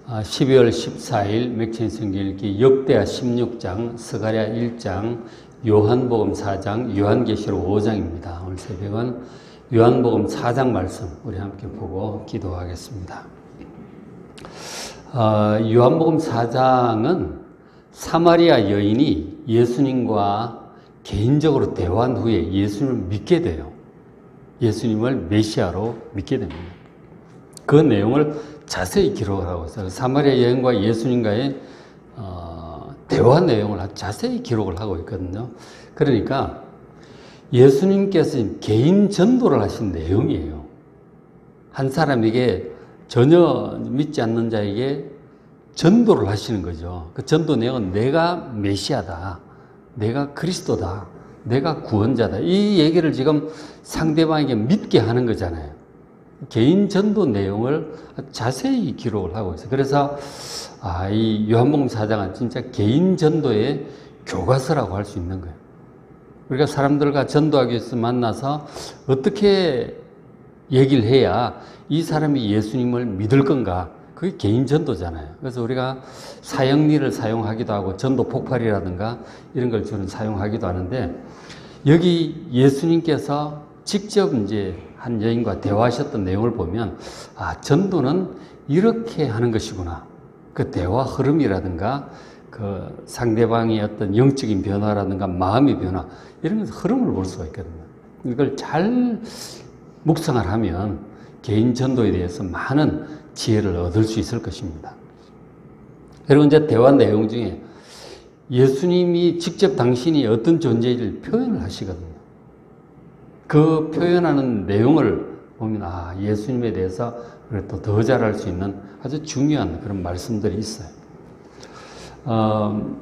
12월 14일 맥체인 성경 읽기 역대하 16장, 스가랴 1장, 요한복음 4장, 요한계시록 5장입니다. 오늘 새벽은 요한복음 4장 말씀 우리 함께 보고 기도하겠습니다. 요한복음 4장은 사마리아 여인이 예수님과 개인적으로 대화한 후에 예수님을 믿게 돼요. 예수님을 메시아로 믿게 됩니다. 그 내용을 자세히 기록을 하고 있어요. 사마리아 여인과 예수님과의 대화 내용을 자세히 기록을 하고 있거든요. 그러니까 예수님께서 개인 전도를 하신 내용이에요. 한 사람에게 전혀 믿지 않는 자에게 전도를 하시는 거죠. 그 전도 내용은 내가 메시아다, 내가 그리스도다, 내가 구원자다. 이 얘기를 지금 상대방에게 믿게 하는 거잖아요. 개인 전도 내용을 자세히 기록을 하고 있어요. 그래서 이 요한복음 4장은 진짜 개인 전도의 교과서라고 할 수 있는 거예요. 우리가 사람들과 전도하기 위해서 만나서 어떻게 얘기를 해야 이 사람이 예수님을 믿을 건가? 그게 개인 전도잖아요. 그래서 우리가 사형리를 사용하기도 하고 전도 폭발이라든가 이런 걸 주로 사용하기도 하는데, 여기 예수님께서 직접 이제 한 여인과 대화하셨던 내용을 보면 전도는 이렇게 하는 것이구나. 그 대화 흐름이라든가 그 상대방의 어떤 영적인 변화라든가 마음의 변화, 이런 것을 흐름을 볼 수가 있거든요. 이걸 잘 묵상을 하면 개인 전도에 대해서 많은 지혜를 얻을 수 있을 것입니다. 그리고 이제 대화 내용 중에 예수님이 직접 당신이 어떤 존재인지를 표현을 하시거든요. 그 표현하는 내용을 보면 예수님에 대해서 또 더 잘할 수 있는 아주 중요한 그런 말씀들이 있어요. 요한복음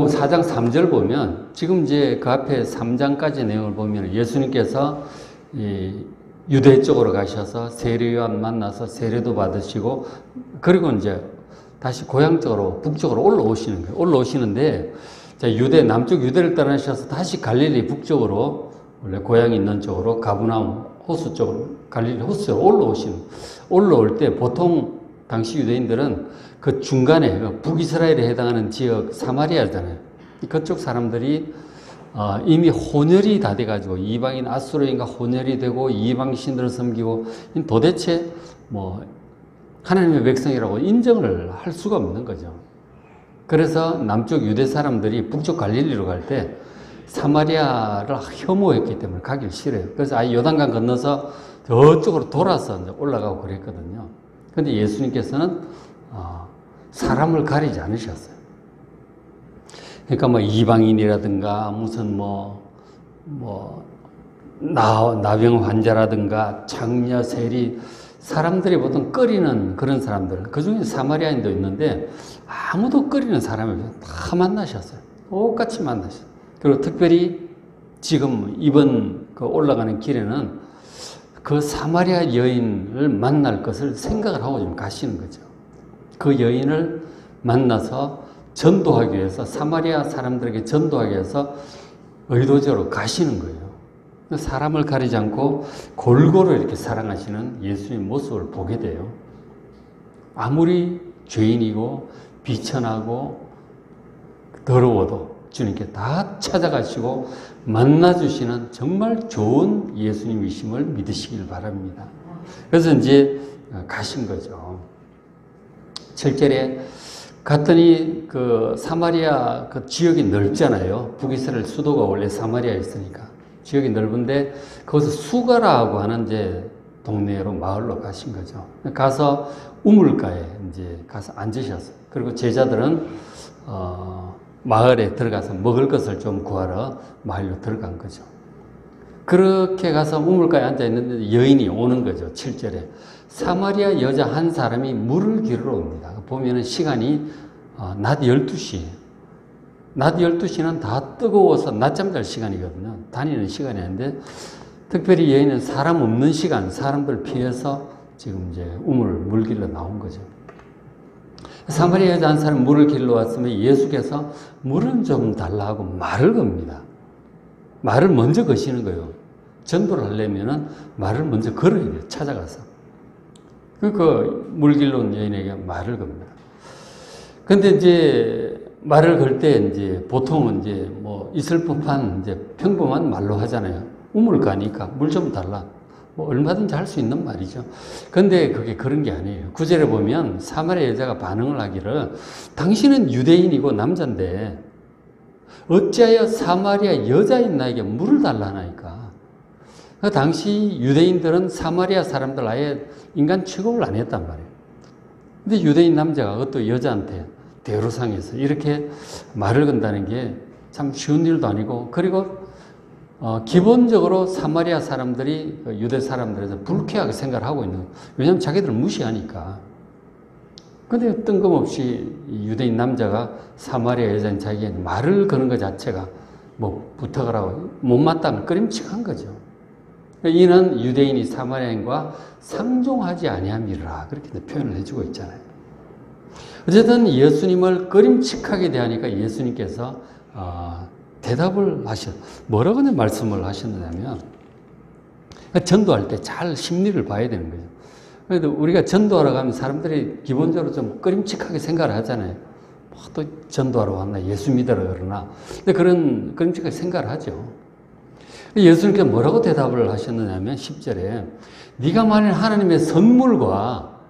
4장 3절 보면, 지금 이제 그 앞에 3장까지 내용을 보면 예수님께서 유대 쪽으로 가셔서 세례 요한 만나서 세례도 받으시고, 그리고 이제 다시 고향 쪽으로 북쪽으로 올라오시는 거예요. 올라오시는데 유대 남쪽 유대를 떠나셔서 다시 갈릴리 북쪽으로, 원래 고향이 있는 쪽으로 가브나움 호수 쪽으로, 갈릴리 호수로 올라올 때 보통 당시 유대인들은 그 중간에 북이스라엘에 해당하는 지역 사마리아잖아요. 그쪽 사람들이 이미 혼혈이 다 돼가지고 이방인 아수르인과 혼혈이 되고 이방 신들을 섬기고, 도대체 하나님의 백성이라고 인정을 할 수가 없는 거죠. 그래서 남쪽 유대 사람들이 북쪽 갈릴리로 갈 때 사마리아를 혐오했기 때문에 가기를 싫어요. 그래서 아예 요단강 건너서 저쪽으로 돌아서 이제 올라가고 그랬거든요. 근데 예수님께서는 사람을 가리지 않으셨어요. 그러니까 이방인이라든가 무슨 나병 환자라든가 장녀, 세리, 사람들이 보통 꺼리는 그런 사람들, 그 중에 사마리아인도 있는데 아무도 꺼리는 사람을 다 만나셨어요. 똑같이 만나셨어요. 그리고 특별히 지금 이번 올라가는 길에는 그 사마리아 여인을 만날 것을 생각을 하고 좀 가시는 거죠. 그 여인을 만나서 전도하기 위해서, 사마리아 사람들에게 전도하기 위해서 의도적으로 가시는 거예요. 사람을 가리지 않고 골고루 이렇게 사랑하시는 예수님의 모습을 보게 돼요. 아무리 죄인이고 비천하고 더러워도 주님께 다 찾아가시고 만나주시는 정말 좋은 예수님이심을 믿으시길 바랍니다. 그래서 이제 가신 거죠. 7절에 갔더니 그 사마리아 그 지역이 넓잖아요. 북이스라엘 수도가 원래 사마리아에 있으니까 지역이 넓은데, 거기서 수가라고 하는 이제 동네로, 마을로 가신 거죠. 가서 우물가에 이제 가서 앉으셨어요. 그리고 제자들은 마을에 들어가서 먹을 것을 좀 구하러 마을로 들어간 거죠. 그렇게 가서 우물가에 앉아 있는데 여인이 오는 거죠. 7절에 사마리아 여자 한 사람이 물을 기르러 옵니다. 보면은 시간이 낮 12시예요. 낮 12시는 다 뜨거워서 낮잠 잘 시간이거든요. 다니는 시간이 아닌데, 특별히 여인은 사람 없는 시간, 사람들 피해서 지금 이제 물 길러 나온 거죠. 사마리아 여자 한 사람 물을 길러 왔으면 예수께서 물은 좀 달라고 말을 겁니다. 말을 먼저 거시는 거예요. 전도를 하려면은 말을 먼저 걸어야 돼요. 찾아가서. 그 물길로 온 여인에게 말을 겁니다. 근데 이제 말을 걸 때 이제 보통은 이제 뭐 있을 법한 이제 평범한 말로 하잖아요. 우물 가니까 물 좀 달라. 뭐 얼마든지 할 수 있는 말이죠. 근데 그게 그런 게 아니에요. 구절에 보면 사마리아 여자가 반응을 하기를 당신은 유대인이고 남자인데 어찌하여 사마리아 여자인 나에게 물을 달라 하나이까. 그 당시 유대인들은 사마리아 사람들 아예 인간 취급을 안 했단 말이에요. 근데 유대인 남자가 그것도 여자한테 대로상에서 이렇게 말을 건다는 게 참 쉬운 일도 아니고, 그리고 기본적으로 사마리아 사람들이 유대 사람들에서 불쾌하게 생각을 하고 있는 거예요. 왜냐하면 자기들을 무시하니까. 근데 뜬금없이 유대인 남자가 사마리아 여자인 자기에게 말을 거는 것 자체가 뭐 부탁을 하고 못마땅한 꺼림칙한 거죠. 이는 유대인이 사마리아인과 상종하지 아니함이라 그렇게 표현을 해주고 있잖아요. 어쨌든 예수님을 꺼림칙하게 대하니까 예수님께서 대답을 뭐라고 말씀을 하셨느냐면, 전도할 때 잘 심리를 봐야 되는 거죠. 그래도 우리가 전도하러 가면 사람들이 기본적으로 좀 꺼림칙하게 생각을 하잖아요. 또 전도하러 왔나, 예수 믿으러 그러나. 근데 그런 꺼림칙하게 생각을 하죠. 예수님께서 뭐라고 대답을 하셨느냐면 10절에 네가 만일 하나님의 선물과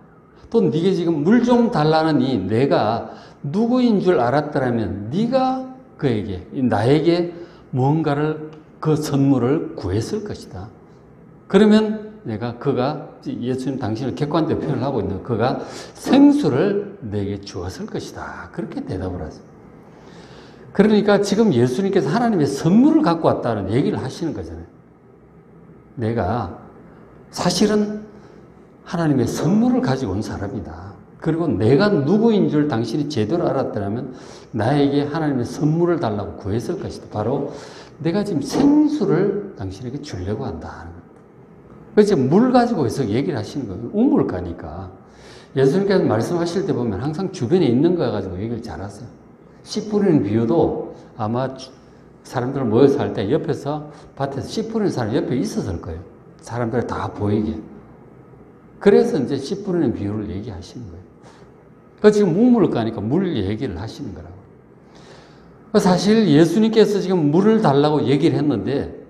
또 네게 지금 물 좀 달라느니 내가 누구인 줄 알았더라면 네가 그에게, 나에게 무언가를, 그 선물을 구했을 것이다. 그러면 그가 예수님 당신을 객관적으로 표현을 하고 있는, 그가 생수를 내게 주었을 것이다. 그렇게 대답을 하세요. 그러니까 지금 예수님께서 하나님의 선물을 갖고 왔다는 얘기를 하시는 거잖아요. 내가 사실은 하나님의 선물을 가지고 온 사람이다. 그리고 내가 누구인 줄 당신이 제대로 알았더라면 나에게 하나님의 선물을 달라고 구했을 것이다. 바로 내가 지금 생수를 당신에게 주려고 한다. 그래서 물 가지고 계속 얘기를 하시는 거예요. 우물가니까. 예수님께서 말씀하실 때 보면 항상 주변에 있는 거 가지고 얘기를 잘 하세요. 씨 뿌리는 비유도 아마 사람들 모여서 할 때 옆에서 밭에서 씨 뿌리는 사람이 옆에 있었을 거예요. 사람들 다 보이게. 그래서 이제 씨 뿌리는 비유를 얘기하시는 거예요. 그러니까 지금 우물가니까 물 얘기를 하시는 거라고. 사실 예수님께서 지금 물을 달라고 얘기를 했는데,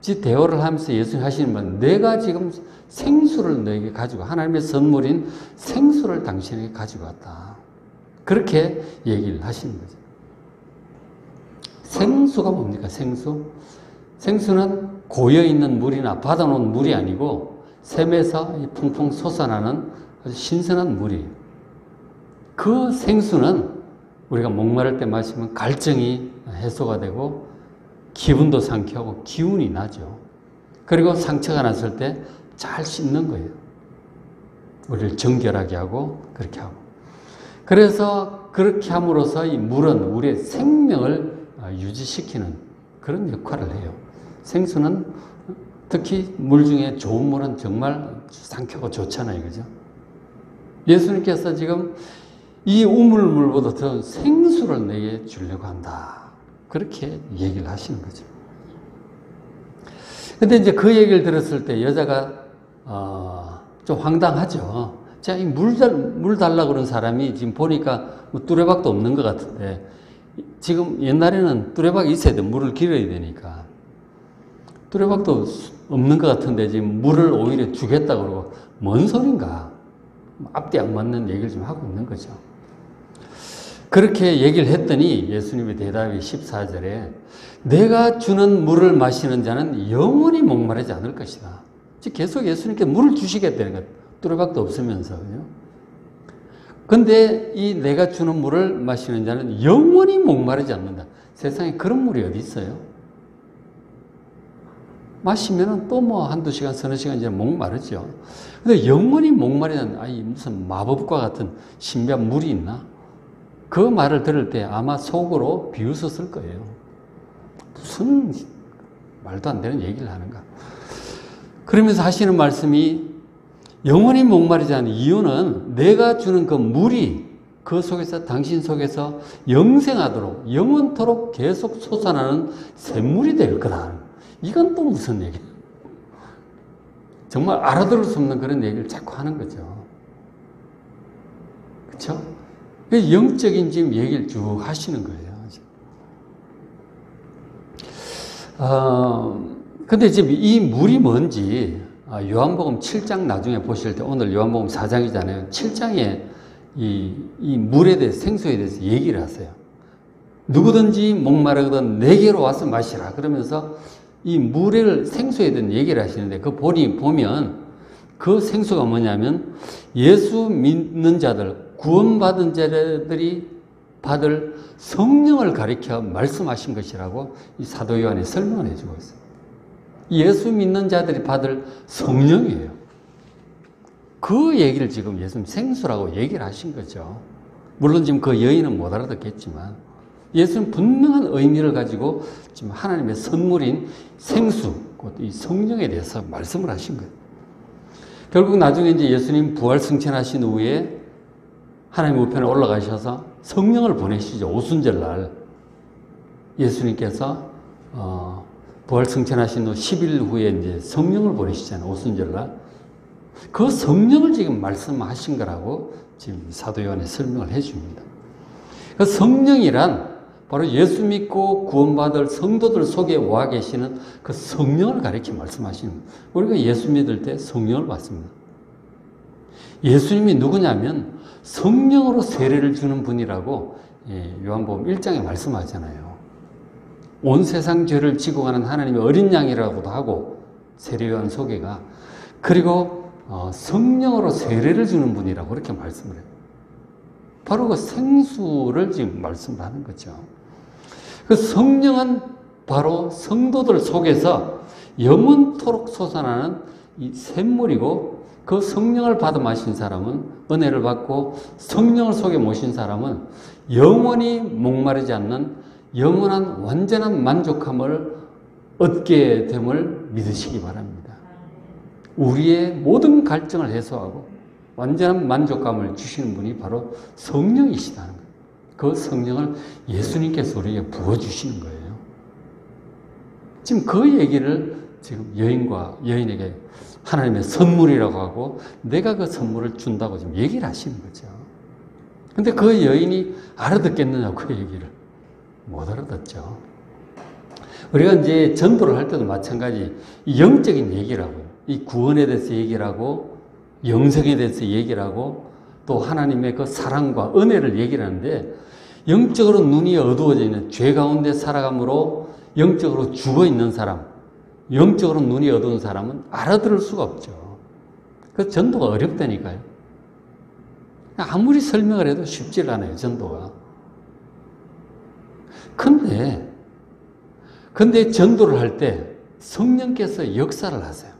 대화를 하면서 예수님 하시는 말, 내가 지금 생수를 너에게 가지고, 하나님의 선물인 생수를 당신에게 가지고 왔다. 그렇게 얘기를 하시는 거죠. 생수가 뭡니까? 생수? 생수는 고여있는 물이나 받아놓은 물이 아니고 샘에서 풍풍 솟아나는 아주 신선한 물이에요. 그 생수는 우리가 목마를 때 마시면 갈증이 해소가 되고 기분도 상쾌하고 기운이 나죠. 그리고 상처가 났을 때 잘 씻는 거예요. 우리를 정결하게 하고 그렇게 하고. 그래서 그렇게 함으로써 이 물은 우리의 생명을 유지시키는 그런 역할을 해요. 생수는 특히 물 중에 좋은 물은 정말 상쾌하고 좋잖아요. 그죠? 예수님께서 지금 이 우물물보다 더 생수를 내게 주려고 한다. 그렇게 얘기를 하시는 거죠. 근데 이제 그 얘기를 들었을 때 여자가 좀 황당하죠. 자, 이 물 달라고 그런 사람이 지금 보니까 뭐 뚜레박도 없는 것 같은데, 지금 옛날에는 뚜레박이 있어야 돼. 물을 길어야 되니까. 뚜레박도 없는 것 같은데 지금 물을 오히려 주겠다 그러고, 뭔 소린가? 앞뒤 안 맞는 얘기를 좀 하고 있는 거죠. 그렇게 얘기를 했더니 예수님의 대답이 14절에 내가 주는 물을 마시는 자는 영원히 목마르지 않을 것이다. 계속 예수님께 물을 주시겠다는 것. 뚜레박도 없으면서. 그죠? 근데 이 내가 주는 물을 마시는 자는 영원히 목마르지 않는다. 세상에 그런 물이 어디 있어요? 마시면은 또 뭐 한두 시간, 서너 시간 이제 목마르죠. 근데 영원히 목마르지 않는, 무슨 마법과 같은 신비한 물이 있나? 그 말을 들을 때 아마 속으로 비웃었을 거예요. 무슨 말도 안 되는 얘기를 하는가. 그러면서 하시는 말씀이 영원히 목마르지 않는 이유는 내가 주는 그 물이 그 속에서, 당신 속에서 영생하도록, 영원토록 계속 솟아나는 샘물이 될 거다. 이건 또 무슨 얘기야? 정말 알아들을 수 없는 그런 얘기를 자꾸 하는 거죠. 그렇죠? 영적인 지금 얘기를 쭉 하시는 거예요. 근데 지금 이 물이 뭔지 요한복음 7장 나중에 보실 때, 오늘 요한복음 4장이잖아요. 7장에 이 물에 대해서, 생수에 대해서 얘기를 하세요. 누구든지 목마르거든 내게로 와서 마시라. 그러면서 이 물을, 생수에 대한 얘기를 하시는데, 그 보면 그 생수가 뭐냐면 예수 믿는 자들, 구원받은 자들이 받을 성령을 가리켜 말씀하신 것이라고 이 사도 요한이 설명을 해주고 있어요. 예수 믿는 자들이 받을 성령이에요. 그 얘기를 지금 예수님 생수라고 얘기를 하신 거죠. 물론 지금 그 여인은 못 알아듣겠지만 예수는 분명한 의미를 가지고 지금 하나님의 선물인 생수, 곧 이 성령에 대해서 말씀을 하신 거예요. 결국 나중에 이제 예수님 부활 승천하신 후에 하나님 우편에 올라가셔서 성령을 보내시죠. 오순절 날 예수님께서 부활 승천하신 후 10일 후에 이제 성령을 보내시잖아요. 오순절 날. 그 성령을 지금 말씀하신 거라고 지금 사도 요한이 설명을 해 줍니다. 그 성령이란 바로 예수 믿고 구원받을 성도들 속에 와 계시는 그 성령을 가리켜 말씀하시는 거예요. 우리가 예수 믿을 때 성령을 받습니다. 예수님이 누구냐면 성령으로 세례를 주는 분이라고 요한복음 1장에 말씀하잖아요. 온 세상 죄를 지고 가는 하나님의 어린 양이라고도 하고 세례 요한 소개가, 그리고 성령으로 세례를 주는 분이라고 그렇게 말씀을 해요. 바로 그 생수를 지금 말씀을 하는 거죠. 그 성령은 바로 성도들 속에서 영원토록 솟아나는 이 샘물이고, 그 성령을 받아 마신 사람은, 은혜를 받고 성령을 속에 모신 사람은 영원히 목마르지 않는 영원한 완전한 만족함을 얻게 됨을 믿으시기 바랍니다. 우리의 모든 갈증을 해소하고 완전한 만족감을 주시는 분이 바로 성령이시다는 거예요. 그 성령을 예수님께서 우리에게 부어주시는 거예요. 지금 그 얘기를 지금 여인에게 하나님의 선물이라고 하고 내가 그 선물을 준다고 지금 얘기를 하시는 거죠. 근데 그 여인이 알아듣겠느냐고, 그 얘기를. 못 알아듣죠. 우리가 이제 전도를 할 때도 마찬가지, 이 영적인 얘기라고요. 이 구원에 대해서 얘기를 하고, 영생에 대해서 얘기를 하고, 또 하나님의 그 사랑과 은혜를 얘기를 하는데, 영적으로 눈이 어두워져 있는, 죄 가운데 살아감으로 영적으로 죽어 있는 사람, 영적으로 눈이 어두운 사람은 알아들을 수가 없죠. 그 전도가 어렵다니까요. 아무리 설명을 해도 쉽지 않아요, 전도가. 근데 전도를 할 때 성령께서 역사를 하세요.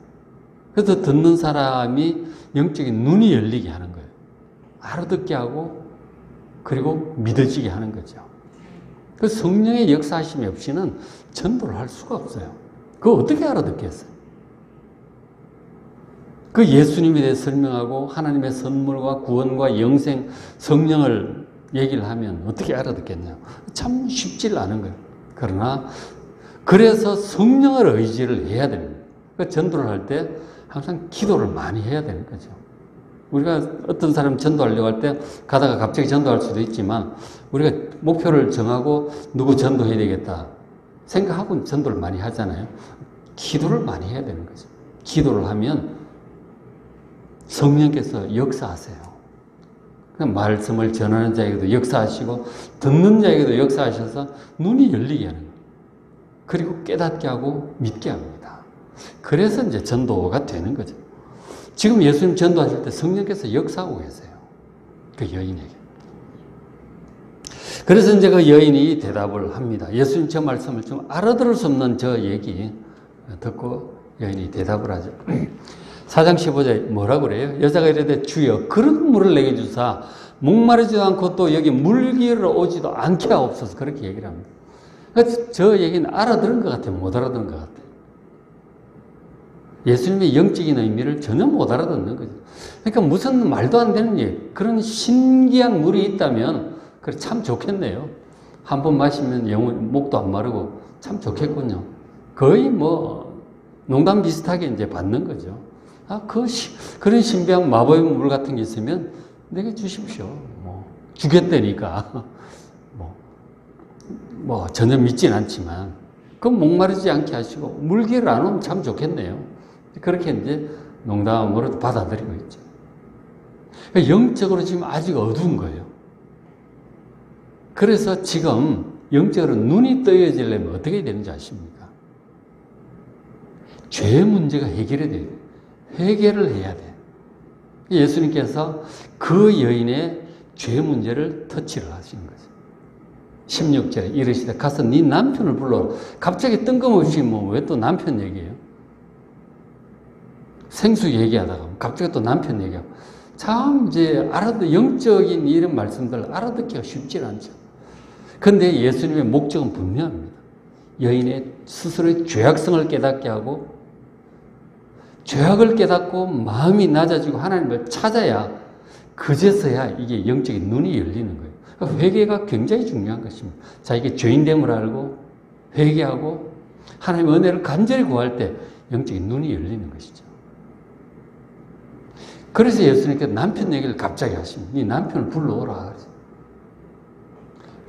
그래서 듣는 사람이 영적인 눈이 열리게 하는 거예요. 알아듣게 하고, 그리고 믿어지게 하는 거죠. 그 성령의 역사하심이 없이는 전도를 할 수가 없어요. 그거 어떻게 알아듣겠어요? 그 예수님에 대해 설명하고 하나님의 선물과 구원과 영생, 성령을 얘기를 하면 어떻게 알아듣겠냐고. 참 쉽지 않은 거예요. 그러나 그래서 성령을 의지를 해야 됩니다. 그 전도를 할 때 항상 기도를 많이 해야 되는 거죠. 우리가 어떤 사람 전도하려고 할 때 가다가 갑자기 전도할 수도 있지만, 우리가 목표를 정하고 누구 전도해야 되겠다 생각하고 전도를 많이 하잖아요. 기도를 많이 해야 되는 거죠. 기도를 하면 성령께서 역사하세요. 말씀을 전하는 자에게도 역사하시고 듣는 자에게도 역사하셔서 눈이 열리게 하는 거예요. 그리고 깨닫게 하고 믿게 합니다. 그래서 이제 전도가 되는 거죠. 지금 예수님 전도하실 때 성령께서 역사하고 계세요. 그 여인에게. 그래서 이제 그 여인이 대답을 합니다. 예수님 저 말씀을 좀 알아들을 수 없는 저 얘기 듣고 여인이 대답을 하죠. 4장 15절에 뭐라고 그래요? 여자가 이르되 주여 그런 물을 내게 주사 목마르지도 않고 또 여기 물기를 오지도 않게 하옵소서, 그렇게 얘기를 합니다. 그러니까 저 얘기는 알아들은 것 같아요? 못 알아듣는 것 같아요? 예수님의 영적인 의미를 전혀 못 알아듣는 거죠. 그러니까 무슨 말도 안 되는 얘기, 그런 신기한 물이 있다면 그래 참 좋겠네요. 한 번 마시면 영혼, 목도 안 마르고 참 좋겠군요. 거의 뭐 농담 비슷하게 이제 받는 거죠. 그런 신비한 마법의 물 같은 게 있으면 내게 주십시오. 주겠다니까. 전혀 믿진 않지만, 그럼 목마르지 않게 하시고, 물기를 안 오면 참 좋겠네요. 그렇게 이제 농담으로 받아들이고 있죠. 영적으로 지금 아직 어두운 거예요. 그래서 지금 영적으로 눈이 떠여지려면 어떻게 되는지 아십니까? 죄의 문제가 해결이 돼요. 해결을 해야 돼. 예수님께서 그 여인의 죄 문제를 터치를 하시는 거죠. 16절에 이르시되 가서 네 남편을 불러라. 갑자기 뜬금없이 왜 또 남편 얘기해요? 생수 얘기하다가 갑자기 또 남편 얘기하고. 참 이제 영적인 이런 말씀들 알아듣기가 쉽지 않죠. 그런데 예수님의 목적은 분명합니다. 여인의 스스로의 죄악성을 깨닫게 하고, 죄악을 깨닫고 마음이 낮아지고 하나님을 찾아야, 그제서야 이게 영적인 눈이 열리는 거예요. 그러니까 회개가 굉장히 중요한 것입니다. 자기가 죄인됨을 알고 회개하고 하나님의 은혜를 간절히 구할 때 영적인 눈이 열리는 것이죠. 그래서 예수님께서 남편 얘기를 갑자기 하십니다. 네 남편을 불러오라.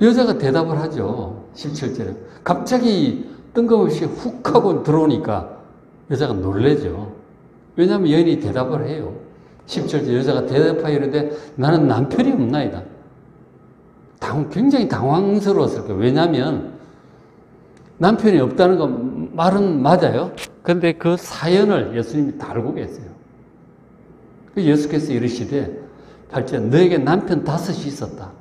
여자가 대답을 하죠. 17절에. 갑자기 뜬금없이 훅 하고 들어오니까 여자가 놀라죠. 왜냐하면 여인이 대답을 해요. 17절 여자가 대답하여 이르되 나는 남편이 없나이다. 굉장히 당황스러웠을 거예요. 왜냐하면 남편이 없다는 건 말은 맞아요. 그런데 그 사연을 예수님이 다 알고 계세요. 예수께서 이르시되 8절 너에게 남편 5이 있었다.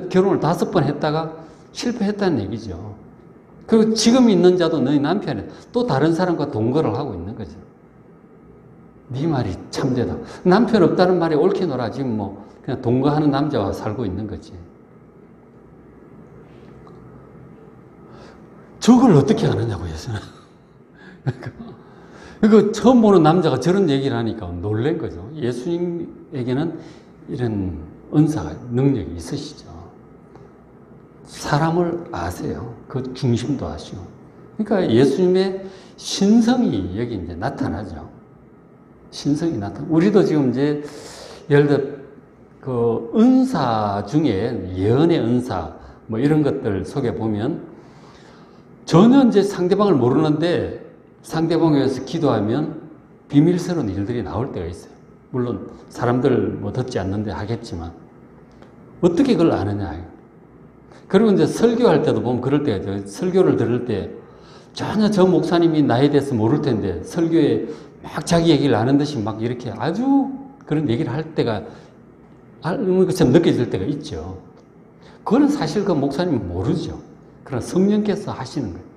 결혼을 5번 했다가 실패했다는 얘기죠. 그리고 지금 있는 자도 너희 남편이 또 다른 사람과 동거를 하고 있는 거죠. 네 말이 참되다. 남편 없다는 말이 옳게노라. 지금 그냥 동거하는 남자와 살고 있는 거지. 저걸 어떻게 아느냐고 예수는. 그러니까 처음 보는 남자가 저런 얘기를 하니까 놀란 거죠. 예수님에게는 이런 은사가, 능력이 있으시죠. 사람을 아세요. 그 중심도 아시고. 그러니까 예수님의 신성이 여기 이제 나타나죠. 신성이 나타나. 우리도 지금 이제 예를 들어 그 은사 중에 예언의 은사 이런 것들 속에 보면 전혀 이제 상대방을 모르는데 상대방에 의해서 기도하면 비밀스러운 일들이 나올 때가 있어요. 물론 사람들 듣지 않는데 하겠지만 어떻게 그걸 아느냐. 그리고 이제 설교할 때도 보면 그럴 때가 있어요. 설교를 들을 때 전혀 저 목사님이 나에 대해서 모를 텐데 설교에 막 자기 얘기를 아는 듯이 막 이렇게 아주 그런 얘기를 할 때가 아는 것처럼 느껴질 때가 있죠. 그거는 사실 그 목사님은 모르죠. 그러나 성령께서 하시는 거예요.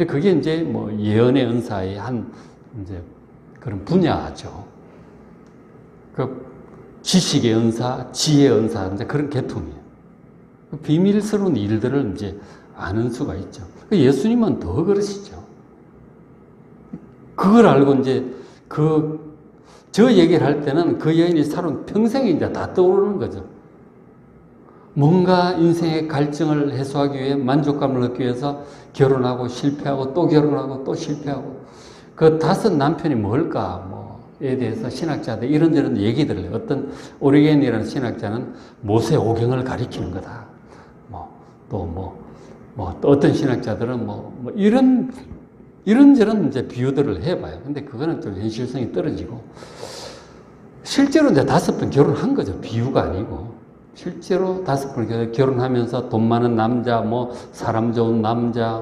그게 이제 예언의 은사의 한 이제 그런 분야죠. 그 지식의 은사, 지혜의 은사, 이제 그런 계통이에요. 비밀스러운 일들을 이제 아는 수가 있죠. 예수님은 더 그러시죠. 그걸 알고 이제 저 얘기를 할 때는 그 여인이 살아온 평생이 이제 다 떠오르는 거죠. 뭔가 인생의 갈증을 해소하기 위해 만족감을 얻기 위해서 결혼하고 실패하고 또 결혼하고 또 실패하고 그 5 남편이 뭘까에 대해서 신학자들 이런저런 얘기들을 해요. 어떤 오리겐이라는 신학자는 모세 오경을 가리키는 거다. 또 어떤 신학자들은 이런저런 이제 비유들을 해봐요. 근데 그거는 좀 현실성이 떨어지고 실제로 이제 5번 결혼한 거죠. 비유가 아니고. 실제로 5번 결혼하면서 돈 많은 남자, 사람 좋은 남자,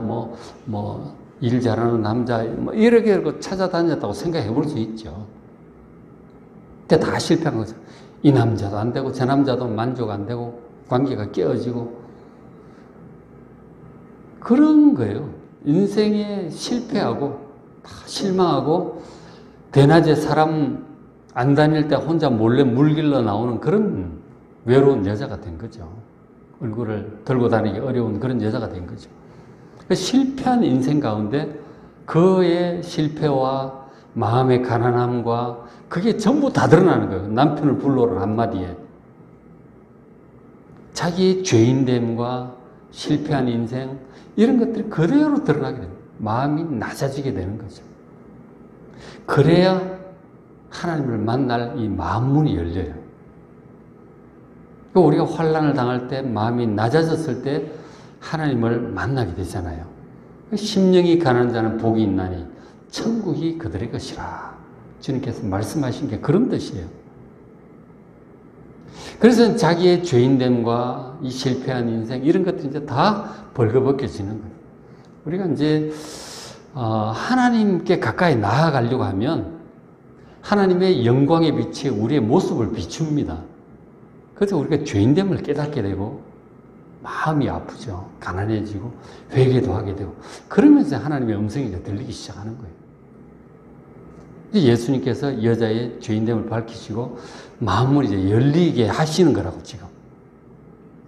일 잘하는 남자, 이렇게 찾아다녔다고 생각해 볼 수 있죠. 근데 다 실패한 거죠. 이 남자도 안 되고, 저 남자도 만족 안 되고, 관계가 깨어지고. 그런 거예요. 인생에 실패하고, 다 실망하고, 대낮에 사람 안 다닐 때 혼자 몰래 물길러 나오는 그런 외로운 여자가 된 거죠. 얼굴을 들고 다니기 어려운 그런 여자가 된 거죠. 실패한 인생 가운데 그의 실패와 마음의 가난함과 그게 전부 다 드러나는 거예요. 남편을 불러오라는 한마디에. 자기의 죄인됨과 실패한 인생 이런 것들이 그대로 드러나게 됩니다. 마음이 낮아지게 되는 거죠. 그래야 하나님을 만날 이 마음문이 열려요. 우리가 환난을 당할 때, 마음이 낮아졌을 때 하나님을 만나게 되잖아요. 심령이 가난한 자는 복이 있나니 천국이 그들의 것이라. 주님께서 말씀하신 게 그런 뜻이에요. 그래서 자기의 죄인됨과 이 실패한 인생 이런 것들이 이제 다 벌거벗겨지는 거예요. 우리가 이제 하나님께 가까이 나아가려고 하면 하나님의 영광의 빛이 우리의 모습을 비춥니다. 그래서 우리가 죄인됨을 깨닫게 되고 마음이 아프죠. 가난해지고 회개도 하게 되고 그러면서 하나님의 음성이 이제 들리기 시작하는 거예요. 예수님께서 여자의 죄인됨을 밝히시고 마음을 이제 열리게 하시는 거라고 지금.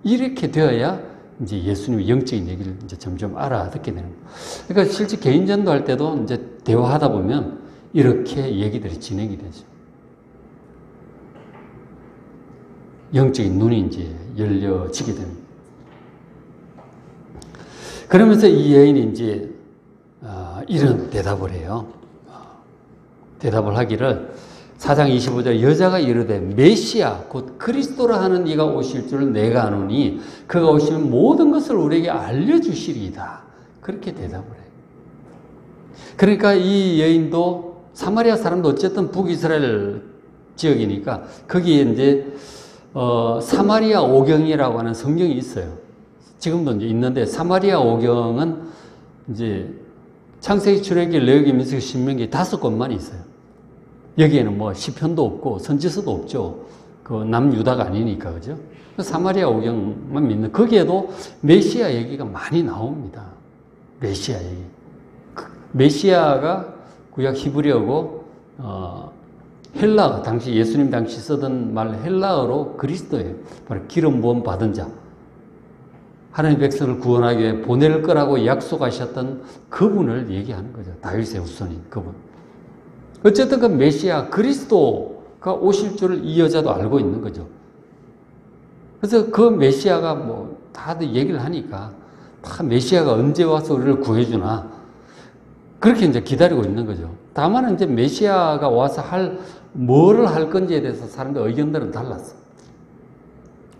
이렇게 되어야 이제 예수님의 영적인 얘기를 이제 점점 알아듣게 되는 거예요. 그러니까 실제 개인 전도할 때도 이제 대화하다 보면 이렇게 얘기들이 진행이 되죠. 영적인 눈이 이제 열려지게 됩니다. 그러면서 이 여인이 이제 이런 대답을 해요. 대답을 하기를 4장 25절 여자가 이르되 메시아 곧 그리스도라 하는 이가 오실 줄 내가 아노니 그가 오시면 모든 것을 우리에게 알려주시리이다. 그렇게 대답을 해요. 그러니까 이 여인도 사마리아 사람도 어쨌든 북이스라엘 지역이니까 거기에 이제 사마리아 오경이라고 하는 성경이 있어요. 지금도 이제 있는데 사마리아 오경은 이제 창세기, 출애굽기, 레위기, 민수기, 신명기 5권만 있어요. 여기에는 뭐 시편도 없고 선지서도 없죠. 그 남유다가 아니니까 그죠? 사마리아 오경만 믿는 거기에도 메시아 얘기가 많이 나옵니다. 메시아 얘기. 메시아가 구약 히브리어고 헬라어 당시 예수님 당시 쓰던 말 헬라어로 그리스도예요. 바로 기름 부음 받은 자. 하나님 백성을 구원하기 위해 보낼 거라고 약속하셨던 그분을 얘기하는 거죠. 다윗의 후손인 그분. 어쨌든 그 메시아 그리스도가 오실 줄을 이 여자도 알고 있는 거죠. 그래서 그 메시아가 뭐 다들 얘기를 하니까 다 메시아가 언제 와서 우리를 구해주나 그렇게 이제 기다리고 있는 거죠. 다만 이제 메시아가 와서 뭐를 할 건지에 대해서 사람들 의견들은 달랐어.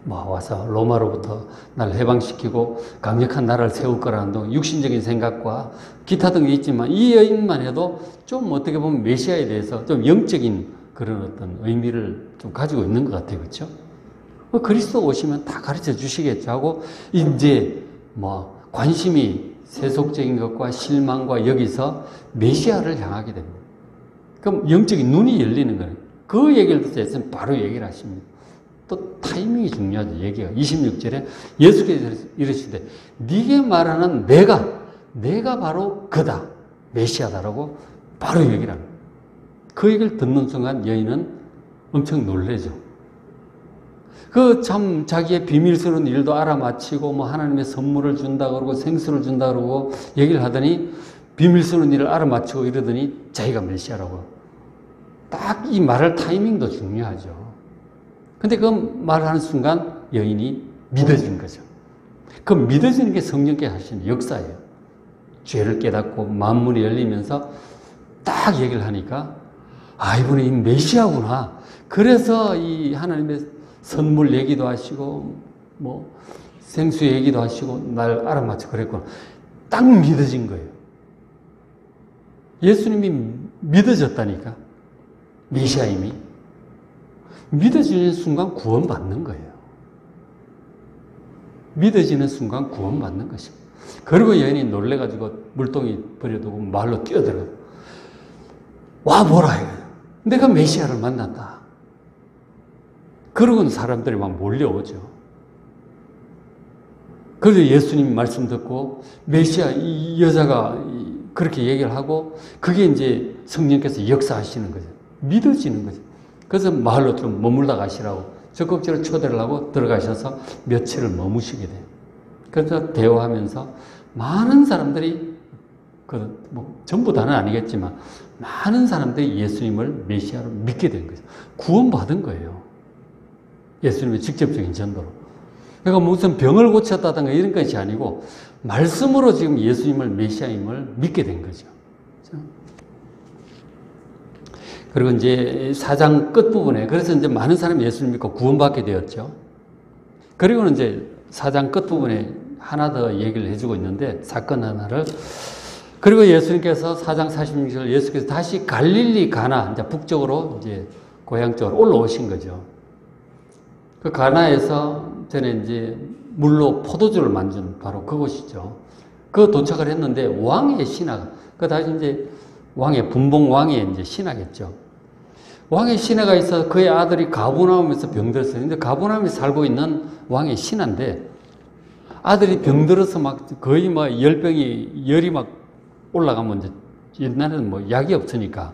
뭐 와서 로마로부터 나를 해방시키고 강력한 나라를 세울 거라는 등 육신적인 생각과 기타 등이 있지만 이 여인만 해도 좀 어떻게 보면 메시아에 대해서 좀 영적인 그런 어떤 의미를 좀 가지고 있는 것 같아요. 그렇죠? 그리스도 오시면 다 가르쳐 주시겠죠 하고 이제 뭐 관심이 세속적인 것과 실망과 여기서 메시아를 향하게 됩니다. 그럼 영적인 눈이 열리는 거예요. 그 얘기를 듣자 바로 얘기를 하십니다. 또 타이밍이 중요하죠. 얘기가 26절에 예수께서 이러시되 네게 말하는 내가 바로 그다. 메시아다라고 바로 얘기를 합니다. 그 얘기를 듣는 순간 여인은 엄청 놀라죠. 그 참 자기의 비밀스러운 일도 알아맞히고 뭐 하나님의 선물을 준다 그러고 생수를 준다 그러고 얘기를 하더니 비밀스러운 일을 알아맞히고 이러더니 자기가 메시아라고. 딱 이 말할 타이밍도 중요하죠. 근데 그 말하는 순간 여인이 믿어진 거죠. 그 믿어지는 게 성령께서 하시는 역사예요. 죄를 깨닫고 만문이 열리면서 딱 얘기를 하니까 이분이 메시아구나. 그래서 이 하나님의 선물 얘기도 하시고 뭐 생수 얘기도 하시고 날 알아맞혀 그랬구나. 딱 믿어진 거예요. 예수님이 믿어졌다니까. 메시아임이. 믿어지는 순간 구원받는 거예요. 믿어지는 순간 구원받는 것입니다. 그리고 여인이 놀래가지고 물동이 버려두고 말로 뛰어들어요. 와 보라 이거예요. 내가 메시아를 만났다. 그러고는 사람들이 막 몰려오죠. 그래서 예수님 말씀 듣고 메시아 이 여자가 그렇게 얘기를 하고 그게 이제 성령께서 역사하시는 거죠. 믿어지는 거죠. 그래서 마을로 좀 머물다 가시라고 적극적으로 초대를 하고 들어가셔서 며칠을 머무시게 돼요. 그래서 대화하면서 많은 사람들이 전부 다는 아니겠지만 많은 사람들이 예수님을 메시아로 믿게 된 거죠. 구원받은 거예요. 예수님의 직접적인 전도로. 그러니까 무슨 병을 고쳤다든가 이런 것이 아니고 말씀으로 지금 예수님을 메시아임을 믿게 된 거죠. 그리고 이제 4장 끝부분에, 그래서 이제 많은 사람이 예수를 믿고 구원받게 되었죠. 그리고는 이제 4장 끝부분에 하나 더 얘기를 해주고 있는데, 사건 하나를. 그리고 예수님께서 4장 46절 예수께서 다시 갈릴리 가나, 이제 북쪽으로 이제 고향 쪽으로 올라오신 거죠. 그 가나에서 전에 이제 물로 포도주를 만든 바로 그곳이죠. 그 도착을 했는데 왕의 신하가, 그 다시 이제 분봉 왕의 이제 신하겠죠. 왕의 신하가 있어 그의 아들이 가버나움에서 병들었어요. 근데 가버나움에 살고 있는 왕의 신하인데 아들이 병들어서 막 거의 막 열이 막 올라가면 이제 옛날에는 뭐 약이 없으니까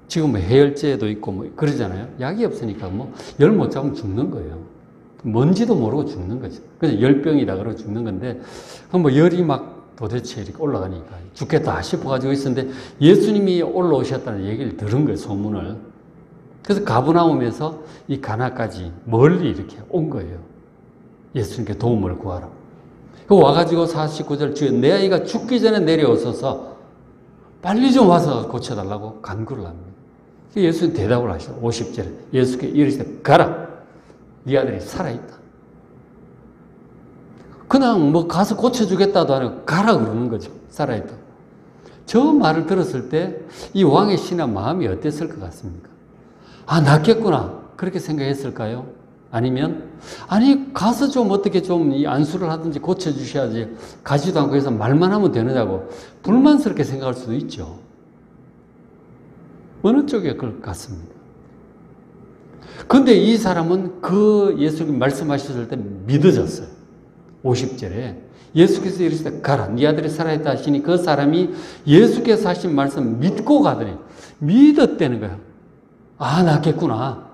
지금 뭐 해열제도 있고 뭐 그러잖아요. 약이 없으니까 뭐 열 못 잡으면 죽는 거예요. 뭔지도 모르고 죽는 거죠. 그래서 열병이다 그러고 죽는 건데 뭐 열이 막 도대체 이렇게 올라가니까 죽겠다 싶어가지고 있었는데 예수님이 올라오셨다는 얘기를 들은 거예요, 소문을. 그래서 가버나움에서 이 가나까지 멀리 이렇게 온 거예요. 예수님께 도움을 구하러. 그 와가지고 49절 주여 내 아이가 죽기 전에 내려오셔서 빨리 좀 와서 고쳐달라고 간구를 합니다. 예수님 대답을 하셔. 50절에 예수께 이르시되 가라. 네 아들이 살아있다. 그냥 뭐 가서 고쳐주겠다도 아니고 가라 그러는 거죠. 살아있다. 저 말을 들었을 때 이 왕의 신하 마음이 어땠을 것 같습니까? 아, 낫겠구나. 그렇게 생각했을까요? 아니면 아니 가서 좀 어떻게 좀 이 안수를 하든지 고쳐주셔야지 가지도 않고 해서 말만 하면 되느냐고 불만스럽게 생각할 수도 있죠. 어느 쪽에 그럴 것 같습니다. 근데 이 사람은 그 예수님 말씀하셨을 때 믿어졌어요. 50절에 예수께서 이르시되 가라 네 아들이 살아있다 하시니 그 사람이 예수께서 하신 말씀 믿고 가더니 믿었다는 거예요. 아, 낫겠구나.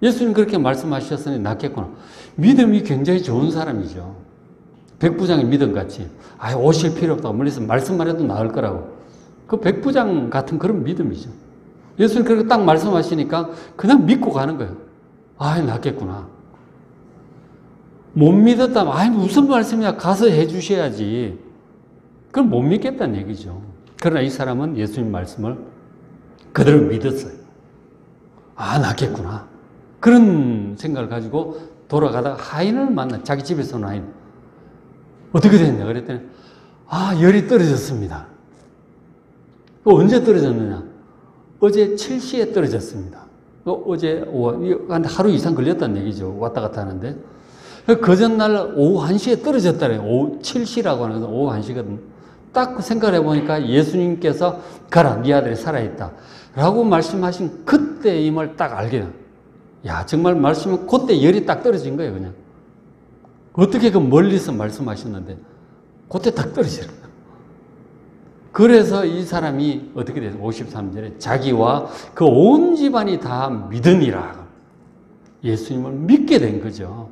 예수님 그렇게 말씀하셨으니 낫겠구나. 믿음이 굉장히 좋은 사람이죠. 백부장의 믿음같이 아, 오실 필요 없다고 멀리서 말씀만 해도 나을 거라고. 그 백부장 같은 그런 믿음이죠. 예수님 그렇게 딱 말씀하시니까 그냥 믿고 가는 거예요. 아, 낫겠구나. 못 믿었다면 아, 무슨 말씀이야. 가서 해 주셔야지. 그럼 못 믿겠다는 얘기죠. 그러나 이 사람은 예수님 말씀을 그대로 믿었어요. 아, 낫겠구나. 그런 생각을 가지고 돌아가다가 하인을 만나. 자기 집에서 온 하인. 어떻게 됐냐 그랬더니 아, 열이 떨어졌습니다. 언제 떨어졌느냐? 어제 7시에 떨어졌습니다. 어제 한 하루 이상 걸렸다는 얘기죠. 왔다 갔다 하는데. 그 전날 오후 1시에 떨어졌다래요. 오후 7시라고 하는 것은 오후 1시거든. 딱 생각해 보니까 예수님께서 가라, 네 아들이 살아있다. 라고 말씀하신 그때임을 딱 알게 돼요. 야, 정말 말씀은 그때 열이 딱 떨어진 거예요, 그냥. 어떻게 그 멀리서 말씀하셨는데, 그때 딱 떨어지는 거예요. 그래서 이 사람이 어떻게 돼요? 53절에 자기와 그 온 집안이 다 믿으니라. 예수님을 믿게 된 거죠.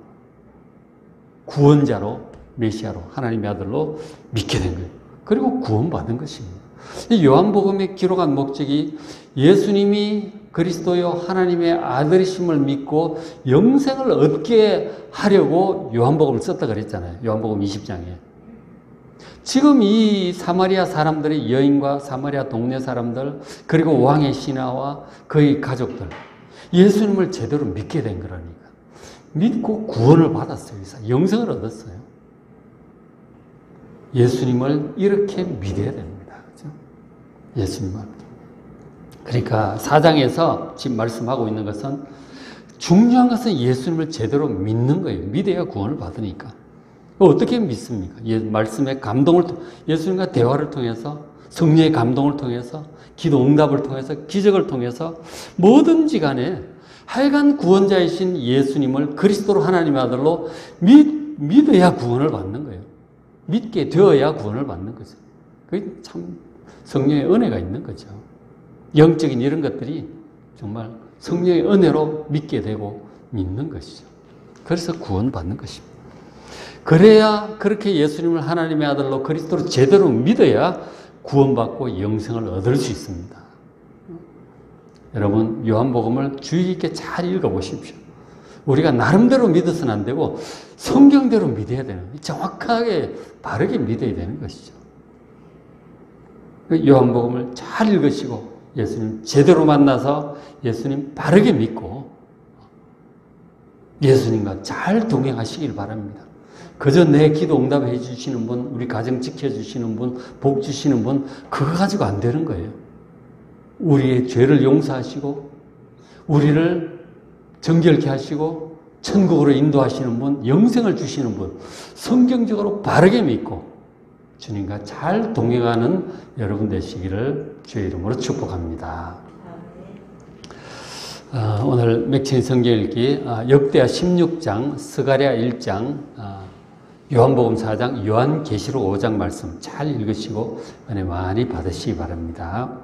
구원자로, 메시아로, 하나님의 아들로 믿게 된 거예요. 그리고 구원받은 것입니다. 이 요한복음에 기록한 목적이 예수님이 그리스도요 하나님의 아들이심을 믿고 영생을 얻게 하려고 요한복음을 썼다 그랬잖아요. 요한복음 20장에. 지금 이 사마리아 사람들의 여인과 사마리아 동네 사람들 그리고 왕의 신하와 그의 가족들 예수님을 제대로 믿게 된 거라니까. 믿고 구원을 받았어요. 영생을 얻었어요. 예수님을 이렇게 믿어야 됩니다. 그렇죠? 예수님을. 그러니까 4장에서 지금 말씀하고 있는 것은 중요한 것은 예수님을 제대로 믿는 거예요. 믿어야 구원을 받으니까. 어떻게 믿습니까? 말씀의 감동을, 예수님과 대화를 통해서, 성령의 감동을 통해서, 기도 응답을 통해서, 기적을 통해서 뭐든지 간에 하여간 구원자이신 예수님을 그리스도로 하나님의 아들로 믿어야 구원을 받는 거예요. 믿게 되어야 구원을 받는 거죠. 그게 참 성령의 은혜가 있는 거죠. 영적인 이런 것들이 정말 성령의 은혜로 믿게 되고 믿는 것이죠. 그래서 구원받는 것입니다. 그래야 그렇게 예수님을 하나님의 아들로 그리스도로 제대로 믿어야 구원받고 영생을 얻을 수 있습니다. 여러분 요한복음을 주의 깊게 잘 읽어보십시오. 우리가 나름대로 믿어서는 안 되고 성경대로 믿어야 되는 거예요. 정확하게 바르게 믿어야 되는 것이죠. 요한복음을 잘 읽으시고 예수님 제대로 만나서 예수님 바르게 믿고 예수님과 잘 동행하시길 바랍니다. 그저 내 기도 응답해 주시는 분, 우리 가정 지켜주시는 분, 복 주시는 분, 그거 가지고 안 되는 거예요. 우리의 죄를 용서하시고 우리를 정결케 하시고 천국으로 인도하시는 분, 영생을 주시는 분, 성경적으로 바르게 믿고 주님과 잘 동행하는 여러분 되시기를 주의 이름으로 축복합니다. 오늘 맥체인 성경 읽기 역대하 16장, 스가랴 1장, 요한복음 4장, 요한계시록 5장 말씀 잘 읽으시고 은혜 많이 받으시기 바랍니다.